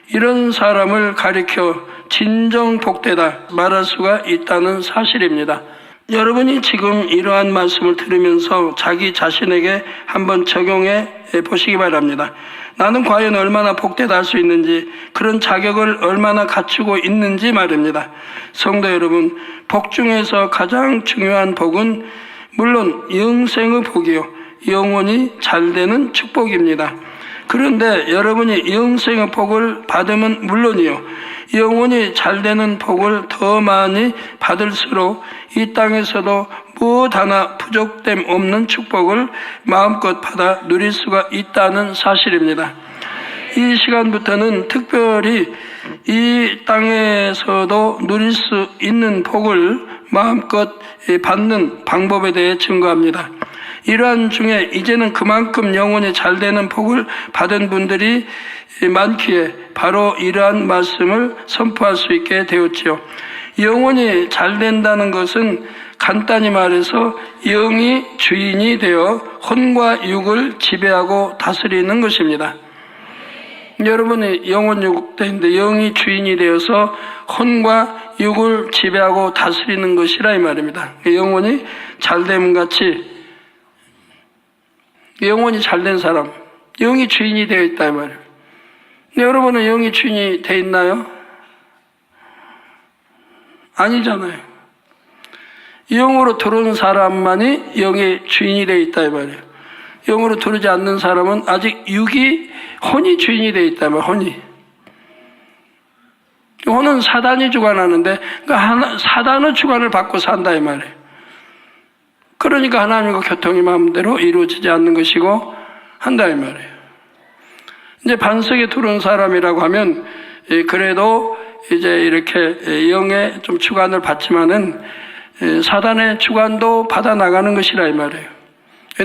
이런 사람을 가리켜 진정 복되다 말할 수가 있다는 사실입니다. 여러분이 지금 이러한 말씀을 들으면서 자기 자신에게 한번 적용해 보시기 바랍니다. 나는 과연 얼마나 복되다 할 수 있는지, 그런 자격을 얼마나 갖추고 있는지 말입니다. 성도 여러분, 복 중에서 가장 중요한 복은 물론 영생의 복이요, 영원히 잘되는 축복입니다. 그런데 여러분이 영생의 복을 받으면 물론이요, 영원히 잘되는 복을 더 많이 받을수록 이 땅에서도 무엇 하나 부족됨 없는 축복을 마음껏 받아 누릴 수가 있다는 사실입니다. 이 시간부터는 특별히 이 땅에서도 누릴 수 있는 복을 마음껏 받는 방법에 대해 증거합니다. 이러한 중에 이제는 그만큼 영원히 잘되는 복을 받은 분들이 많기에 바로 이러한 말씀을 선포할 수 있게 되었지요. 영원히 잘된다는 것은 간단히 말해서 영이 주인이 되어 혼과 육을 지배하고 다스리는 것입니다. 여러분이 영혼 육대인데 영이 주인이 되어서 혼과 육을 지배하고 다스리는 것이라 이 말입니다. 영혼이 잘됨 같이 영혼이 잘된 사람, 영이 주인이 되어 있다 이 말이에요. 여러분은 영이 주인이 되어 있나요? 아니잖아요. 영으로 들어오는 사람만이 영의 주인이 되어 있다 이 말이에요. 영으로 들어오지 않는 사람은 아직 육이 혼이 주인이 되어 있다 이 말이에요. 혼이. 혼은 사단이 주관하는데 그러니까 사단의 주관을 받고 산다 이 말이에요. 그러니까 하나님과 교통이 마음대로 이루어지지 않는 것이고 한다 이 말이에요. 이제 반석에 들어온 사람이라고 하면 그래도 이제 이렇게 영의 좀 주관을 받지만은 사단의 주관도 받아 나가는 것이라 이 말이에요.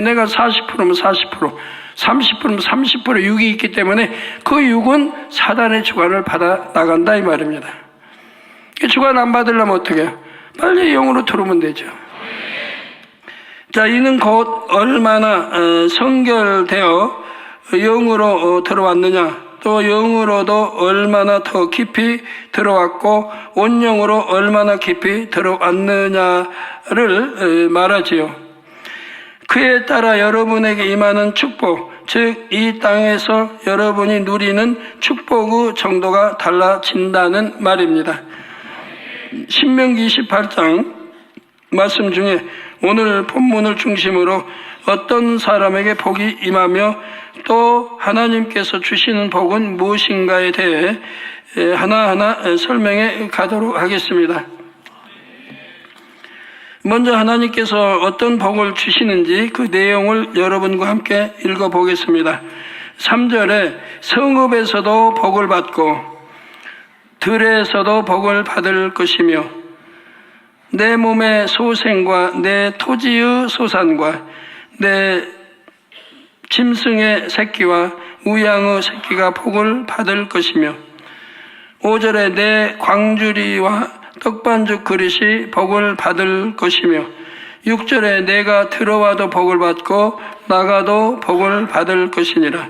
내가 40%면 40%, 30%면 30% 육이 있기 때문에 그 육은 사단의 주관을 받아 나간다 이 말입니다. 주관 안 받으려면 어떻게 해요? 빨리 영으로 들어오면 되죠. 자, 이는 곧 얼마나 성결되어 영으로 들어왔느냐, 또 영으로도 얼마나 더 깊이 들어왔고 온영으로 얼마나 깊이 들어왔느냐를 말하지요. 그에 따라 여러분에게 임하는 축복, 즉 이 땅에서 여러분이 누리는 축복의 정도가 달라진다는 말입니다. 신명기 28장 말씀 중에 오늘 본문을 중심으로 어떤 사람에게 복이 임하며 또 하나님께서 주시는 복은 무엇인가에 대해 하나하나 설명해 가도록 하겠습니다. 먼저 하나님께서 어떤 복을 주시는지 그 내용을 여러분과 함께 읽어보겠습니다. 3절에 성읍에서도 복을 받고 들에서도 복을 받을 것이며 내 몸의 소생과 내 토지의 소산과 내 짐승의 새끼와 우양의 새끼가 복을 받을 것이며 5절에 내 광주리와 떡반죽 그릇이 복을 받을 것이며 6절에 내가 들어와도 복을 받고 나가도 복을 받을 것이니라.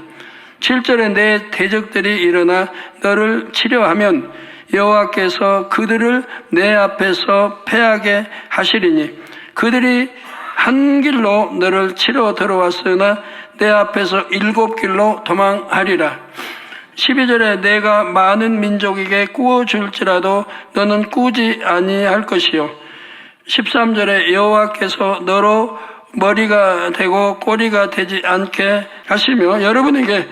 7절에 내 대적들이 일어나 너를 치려하면 여호와께서 그들을 내 앞에서 패하게 하시리니 그들이 한 길로 너를 치러 들어왔으나 내 앞에서 7길로 도망하리라. 12절에 내가 많은 민족에게 구워줄지라도 너는 꾸지 아니할 것이요 13절에 여호와께서 너로 머리가 되고 꼬리가 되지 않게 하시며 여러분에게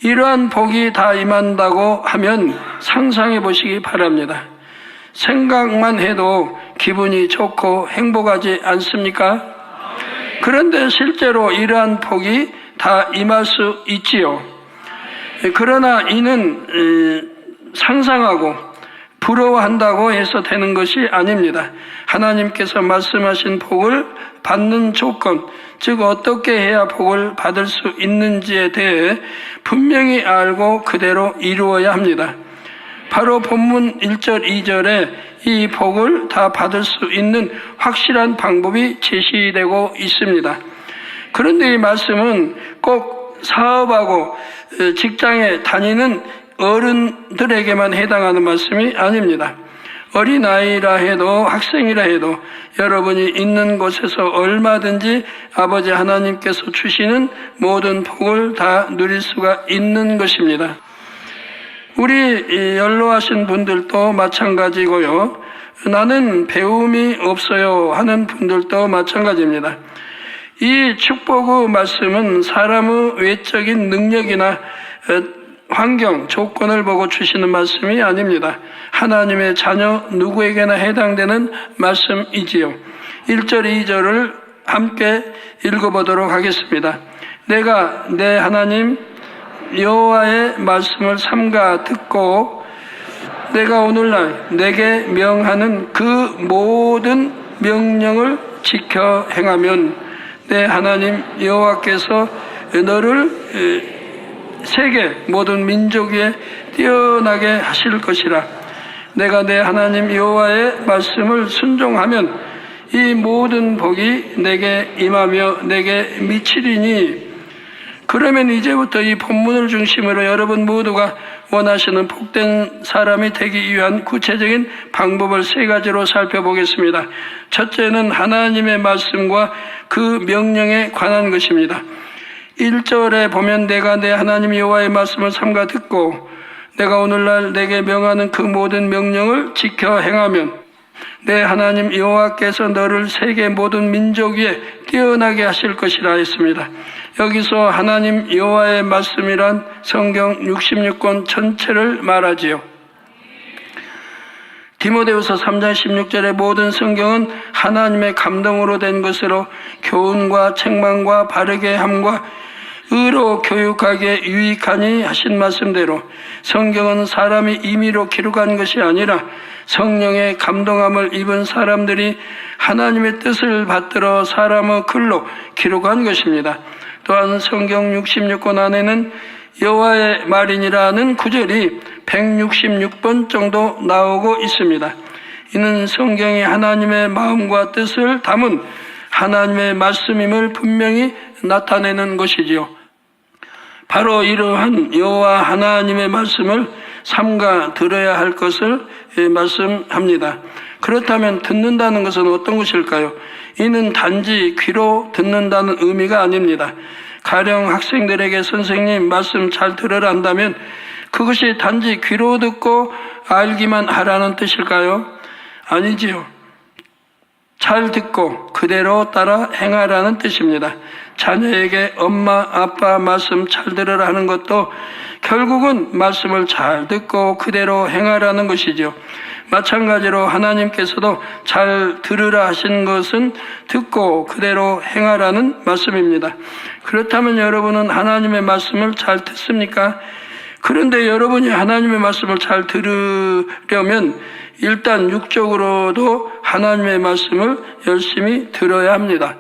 이러한 복이 다 임한다고 하면 상상해 보시기 바랍니다. 생각만 해도 기분이 좋고 행복하지 않습니까? 그런데 실제로 이러한 복이 다 임할 수 있지요. 그러나 이는 상상하고 부러워한다고 해서 되는 것이 아닙니다. 하나님께서 말씀하신 복을 받는 조건, 즉 어떻게 해야 복을 받을 수 있는지에 대해 분명히 알고 그대로 이루어야 합니다. 바로 본문 1절, 2절에 이 복을 다 받을 수 있는 확실한 방법이 제시되고 있습니다. 그런데 이 말씀은 꼭 사업하고 직장에 다니는 어른들에게만 해당하는 말씀이 아닙니다. 어린아이라 해도 학생이라 해도 여러분이 있는 곳에서 얼마든지 아버지 하나님께서 주시는 모든 복을 다 누릴 수가 있는 것입니다. 우리 연로하신 분들도 마찬가지고요. 나는 배움이 없어요 하는 분들도 마찬가지입니다. 이 축복의 말씀은 사람의 외적인 능력이나 환경, 조건을 보고 주시는 말씀이 아닙니다. 하나님의 자녀 누구에게나 해당되는 말씀이지요. 1절, 2절을 함께 읽어보도록 하겠습니다. 내가 내 하나님 여호와의 말씀을 삼가 듣고 내가 오늘날 내게 명하는 그 모든 명령을 지켜 행하면 내 하나님 여호와께서 너를 세계 모든 민족 위에 뛰어나게 하실 것이라. 내가 내 하나님 여호와의 말씀을 순종하면 이 모든 복이 내게 임하며 내게 미치리니. 그러면 이제부터 이 본문을 중심으로 여러분 모두가 원하시는 복된 사람이 되기 위한 구체적인 방법을 3가지로 살펴보겠습니다. 첫째는 하나님의 말씀과 그 명령에 관한 것입니다. 1절에 보면 내가 내 하나님 여호와의 말씀을 삼가 듣고 내가 오늘날 내게 명하는 그 모든 명령을 지켜 행하면 내 하나님 여호와께서 너를 세계 모든 민족 위에 뛰어나게 하실 것이라 했습니다. 여기서 하나님 여호와의 말씀이란 성경 66권 전체를 말하지요. 디모데후서 3장 16절의 모든 성경은 하나님의 감동으로 된 것으로 교훈과 책망과 바르게 함과 의로 교육하기에 유익하니 하신 말씀대로 성경은 사람이 임의로 기록한 것이 아니라 성령의 감동함을 입은 사람들이 하나님의 뜻을 받들어 사람의 글로 기록한 것입니다. 또한 성경 66권 안에는 여호와의 말이니라는 구절이 166번 정도 나오고 있습니다. 이는 성경이 하나님의 마음과 뜻을 담은 하나님의 말씀임을 분명히 나타내는 것이지요. 바로 이러한 여호와 하나님의 말씀을 삼가 들어야 할 것을 말씀합니다. 그렇다면 듣는다는 것은 어떤 것일까요? 이는 단지 귀로 듣는다는 의미가 아닙니다. 가령 학생들에게 선생님 말씀 잘 들으라 한다면 그것이 단지 귀로 듣고 알기만 하라는 뜻일까요? 아니지요. 잘 듣고 그대로 따라 행하라는 뜻입니다. 자녀에게 엄마, 아빠 말씀 잘 들으라 하는 것도 결국은 말씀을 잘 듣고 그대로 행하라는 것이죠. 마찬가지로 하나님께서도 잘 들으라 하신 것은 듣고 그대로 행하라는 말씀입니다. 그렇다면 여러분은 하나님의 말씀을 잘 듣습니까? 그런데 여러분이 하나님의 말씀을 잘 들으려면 일단 육적으로도 하나님의 말씀을 열심히 들어야 합니다.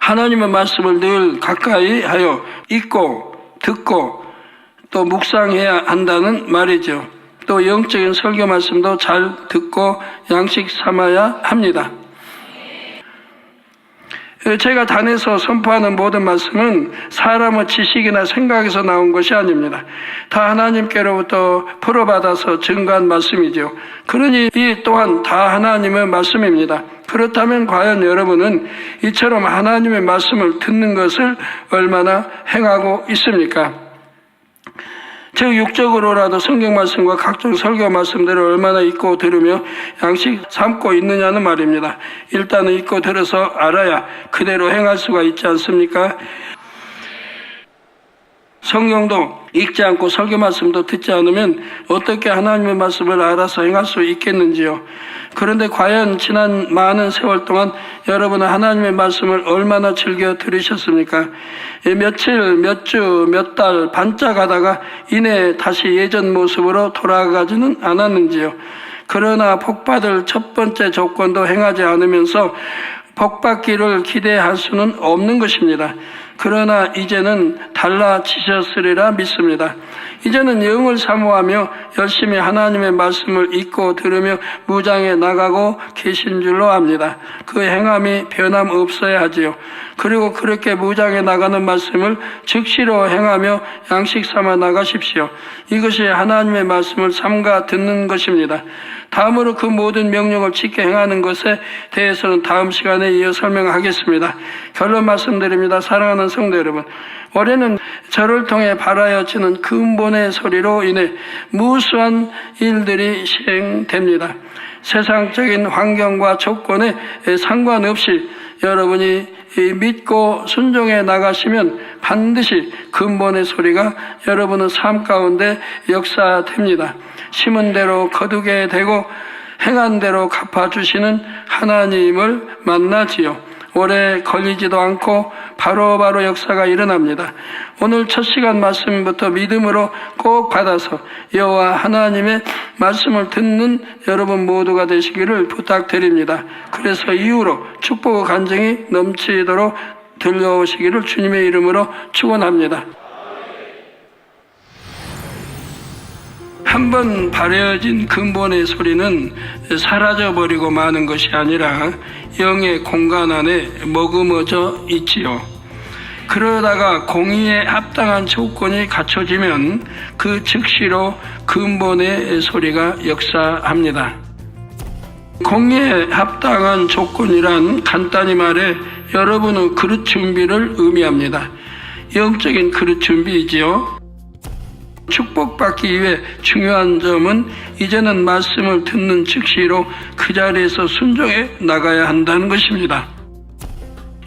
하나님의 말씀을 늘 가까이 하여 읽고 듣고 또 묵상해야 한다는 말이죠. 또 영적인 설교 말씀도 잘 듣고 양식 삼아야 합니다. 제가 단에서 선포하는 모든 말씀은 사람의 지식이나 생각에서 나온 것이 아닙니다. 다 하나님께로부터 풀어받아서 증거한 말씀이죠. 그러니 이 또한 다 하나님의 말씀입니다. 그렇다면 과연 여러분은 이처럼 하나님의 말씀을 듣는 것을 얼마나 행하고 있습니까? 즉 육적으로라도 성경 말씀과 각종 설교 말씀들을 얼마나 읽고 들으며 양식 삼고 있느냐는 말입니다. 일단은 읽고 들어서 알아야 그대로 행할 수가 있지 않습니까? 성경도 읽지 않고 설교 말씀도 듣지 않으면 어떻게 하나님의 말씀을 알아서 행할 수 있겠는지요. 그런데 과연 지난 많은 세월 동안 여러분은 하나님의 말씀을 얼마나 즐겨 들으셨습니까? 며칠, 몇 주, 몇 달 반짝하다가 이내 다시 예전 모습으로 돌아가지는 않았는지요. 그러나 복받을 첫 번째 조건도 행하지 않으면서 복받기를 기대할 수는 없는 것입니다. 그러나 이제는 달라지셨으리라 믿습니다. 이제는 영을 사모하며 열심히 하나님의 말씀을 읽고 들으며 무장해 나가고 계신 줄로 압니다. 그 행함이 변함없어야 하지요. 그리고 그렇게 무장해 나가는 말씀을 즉시로 행하며 양식 삼아 나가십시오. 이것이 하나님의 말씀을 삼가 듣는 것입니다. 다음으로 그 모든 명령을 지켜 행하는 것에 대해서는 다음 시간에 이어 설명하겠습니다. 결론 말씀드립니다. 사랑하는 성도 여러분, 올해는 저를 통해 발하여지는 근본의 소리로 인해 무수한 일들이 실행됩니다. 세상적인 환경과 조건에 상관없이 여러분이 믿고 순종해 나가시면 반드시 근본의 소리가 여러분의 삶 가운데 역사됩니다. 심은 대로 거두게 되고 행한 대로 갚아주시는 하나님을 만나지요. 오래 걸리지도 않고 바로바로 역사가 일어납니다. 오늘 첫 시간 말씀부터 믿음으로 꼭 받아서 여호와 하나님의 말씀을 듣는 여러분 모두가 되시기를 부탁드립니다. 그래서 이후로 축복의 간증이 넘치도록 들려오시기를 주님의 이름으로 축원합니다. 한번 발해진 근본의 소리는 사라져버리고 마는 것이 아니라 영의 공간 안에 머금어져 있지요. 그러다가 공의에 합당한 조건이 갖춰지면 그 즉시로 근본의 소리가 역사합니다. 공의에 합당한 조건이란 간단히 말해 여러분의 그릇 준비를 의미합니다. 영적인 그릇 준비이지요. 축복받기 위해 중요한 점은 이제는 말씀을 듣는 즉시로 그 자리에서 순종해 나가야 한다는 것입니다.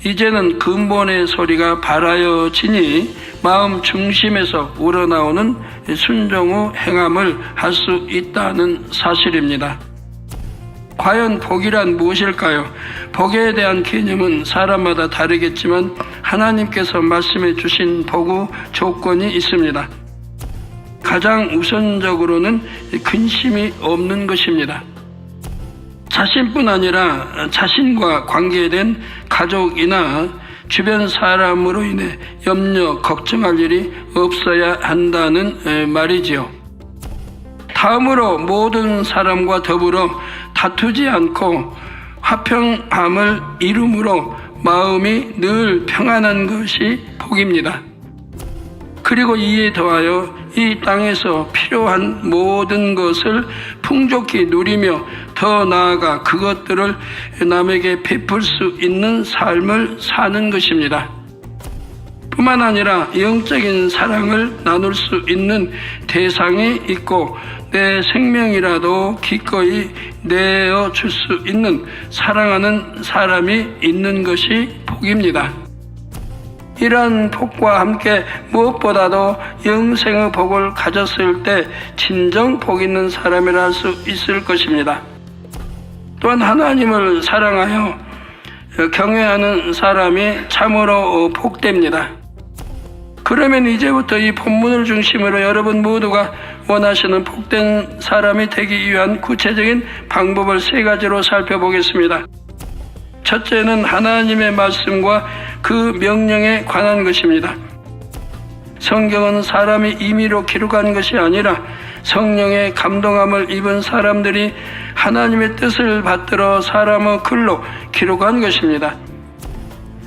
이제는 근본의 소리가 발하여지니 마음 중심에서 우러나오는 순종의 행함을 할 수 있다는 사실입니다. 과연 복이란 무엇일까요? 복에 대한 개념은 사람마다 다르겠지만 하나님께서 말씀해 주신 복의 조건이 있습니다. 가장 우선적으로는 근심이 없는 것입니다. 자신뿐 아니라 자신과 관계된 가족이나 주변 사람으로 인해 염려, 걱정할 일이 없어야 한다는 말이지요. 다음으로 모든 사람과 더불어 다투지 않고 화평함을 이룸으로 마음이 늘 평안한 것이 복입니다. 그리고 이에 더하여 이 땅에서 필요한 모든 것을 풍족히 누리며 더 나아가 그것들을 남에게 베풀 수 있는 삶을 사는 것입니다. 뿐만 아니라 영적인 사랑을 나눌 수 있는 대상이 있고 내 생명이라도 기꺼이 내어줄 수 있는 사랑하는 사람이 있는 것이 복입니다. 이러한 복과 함께 무엇보다도 영생의 복을 가졌을 때 진정 복 있는 사람이라 할 수 있을 것입니다. 또한 하나님을 사랑하여 경외하는 사람이 참으로 복됩니다. 그러면 이제부터 이 본문을 중심으로 여러분 모두가 원하시는 복된 사람이 되기 위한 구체적인 방법을 3가지로 살펴보겠습니다. 첫째는 하나님의 말씀과 그 명령에 관한 것입니다. 성경은 사람이 임의로 기록한 것이 아니라 성령의 감동함을 입은 사람들이 하나님의 뜻을 받들어 사람의 글로 기록한 것입니다.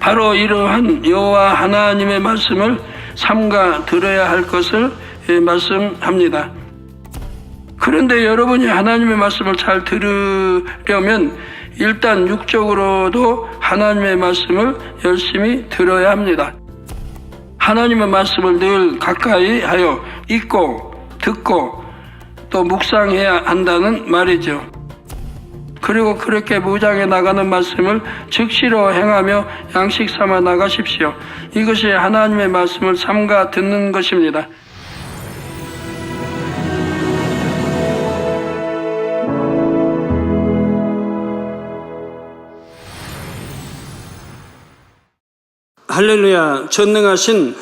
바로 이러한 여호와 하나님의 말씀을 삼가 들어야 할 것을 말씀합니다. 그런데 여러분이 하나님의 말씀을 잘 들으려면 일단 육적으로도 하나님의 말씀을 열심히 들어야 합니다. 하나님의 말씀을 늘 가까이 하여 읽고 듣고 또 묵상해야 한다는 말이죠. 그리고 그렇게 무장해 나가는 말씀을 즉시로 행하며 양식 삼아 나가십시오. 이것이 하나님의 말씀을 삼가 듣는 것입니다. 할렐루야. 전능하신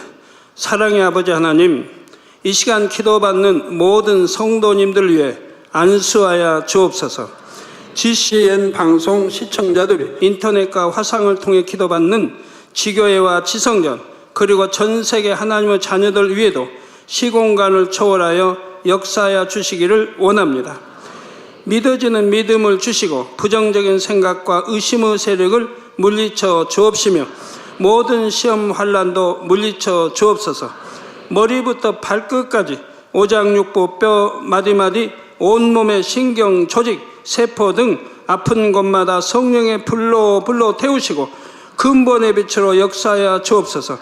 사랑의 아버지 하나님, 이 시간 기도받는 모든 성도님들 위해 안수하여 주옵소서. GCN 방송 시청자들이 인터넷과 화상을 통해 기도받는 지교회와 지성전 그리고 전 세계 하나님의 자녀들 위에도 시공간을 초월하여 역사하여 주시기를 원합니다. 믿어지는 믿음을 주시고 부정적인 생각과 의심의 세력을 물리쳐 주옵시며 모든 시험 환난도 물리쳐 주옵소서. 머리부터 발끝까지 오장육부 뼈 마디마디 온몸의 신경 조직 세포 등 아픈 곳마다 성령의 불로 태우시고 근본의 빛으로 역사하여 주옵소서.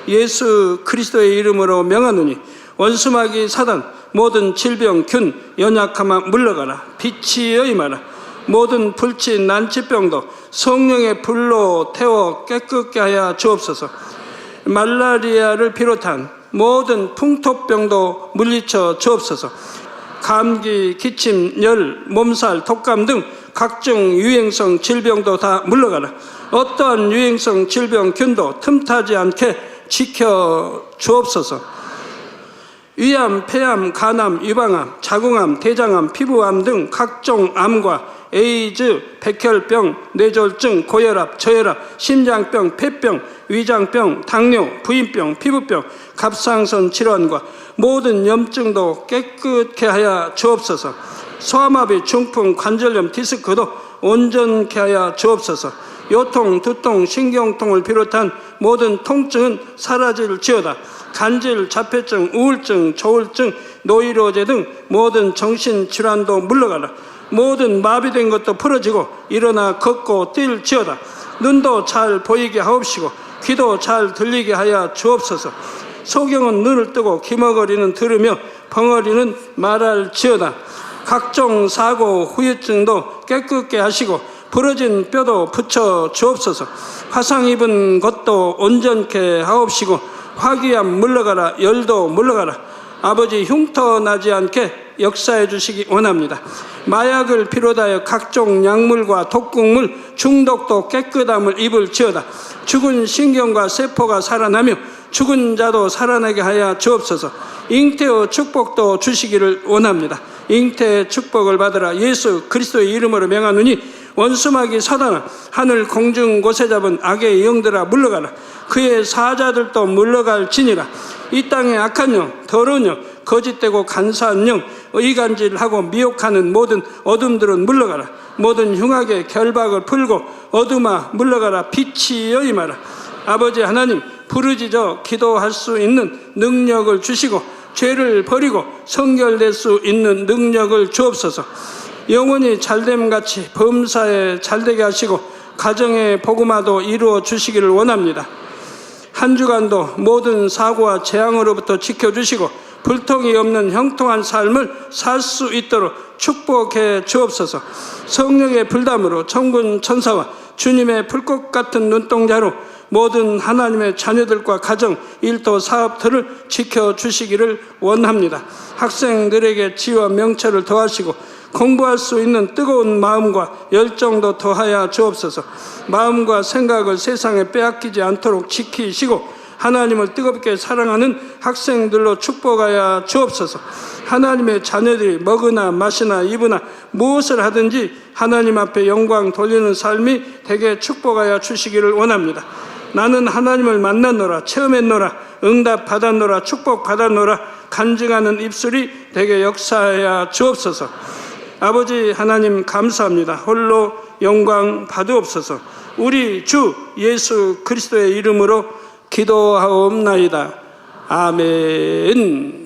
예수 그리스도의 이름으로 명하노니 원수마귀 사단 모든 질병 균 연약함아 물러가라. 빛이여 임하라. 모든 불치 난치병도 성령의 불로 태워 깨끗게 하여 주옵소서. 말라리아를 비롯한 모든 풍토병도 물리쳐 주옵소서. 감기, 기침, 열, 몸살, 독감 등 각종 유행성 질병도 다 물러가라. 어떠한 유행성 질병 균도 틈타지 않게 지켜 주옵소서. 위암, 폐암, 간암, 유방암, 자궁암, 대장암, 피부암 등 각종 암과 에이즈, 백혈병, 뇌졸중, 고혈압, 저혈압, 심장병, 폐병, 위장병, 당뇨, 부인병, 피부병, 갑상선 질환과 모든 염증도 깨끗게 하여 주옵소서. 소아마비, 중풍, 관절염, 디스크도 온전케 하여 주옵소서. 요통, 두통, 신경통을 비롯한 모든 통증은 사라질지어다. 간질, 자폐증, 우울증, 조울증, 노이로제 등 모든 정신질환도 물러가라. 모든 마비된 것도 풀어지고 일어나 걷고 뛸지어다. 눈도 잘 보이게 하옵시고 귀도 잘 들리게 하여 주옵소서. 소경은 눈을 뜨고 기머거리는 들으며 벙어리는 말할지어다. 각종 사고 후유증도 깨끗게 하시고 부러진 뼈도 붙여 주옵소서. 화상 입은 것도 온전케 하옵시고 화기암 물러가라. 열도 물러가라. 아버지 흉터 나지 않게 역사해 주시기 원합니다. 마약을 비롯하여 각종 약물과 독극물 중독도 깨끗함을 입을지어다. 죽은 신경과 세포가 살아나며 죽은 자도 살아나게 하여 주옵소서. 잉태의 축복도 주시기를 원합니다. 잉태의 축복을 받으라. 예수 그리스도의 이름으로 명하노니 원수마귀 사단아 하늘 공중 곳에 잡은 악의 영들아 물러가라. 그의 사자들도 물러갈지니라. 이 땅의 악한 영, 더러운 영, 거짓되고 간사한 영, 의간질하고 미혹하는 모든 어둠들은 물러가라. 모든 흉악의 결박을 풀고 어둠아 물러가라. 빛이여 임하라. 아버지 하나님, 부르짖어 기도할 수 있는 능력을 주시고 죄를 버리고 성결될 수 있는 능력을 주옵소서. 영원히 잘됨같이 범사에 잘되게 하시고 가정의 복음화도 이루어 주시기를 원합니다. 한 주간도 모든 사고와 재앙으로부터 지켜주시고 불통이 없는 형통한 삶을 살 수 있도록 축복해 주옵소서. 성령의 불담으로 천군 천사와 주님의 불꽃 같은 눈동자로 모든 하나님의 자녀들과 가정, 일터, 사업들을 지켜주시기를 원합니다. 학생들에게 지혜와 명철을 더하시고 공부할 수 있는 뜨거운 마음과 열정도 더하여 주옵소서. 마음과 생각을 세상에 빼앗기지 않도록 지키시고 하나님을 뜨겁게 사랑하는 학생들로 축복하여 주옵소서. 하나님의 자녀들이 먹으나 마시나 입으나 무엇을 하든지 하나님 앞에 영광 돌리는 삶이 되게 축복하여 주시기를 원합니다. 나는 하나님을 만났노라, 체험했노라, 응답 받았노라, 축복 받았노라 간증하는 입술이 되게 역사하여 주옵소서. 아버지 하나님 감사합니다. 홀로 영광 받으옵소서. 우리 주 예수 그리스도의 이름으로 기도하옵나이다. 아멘.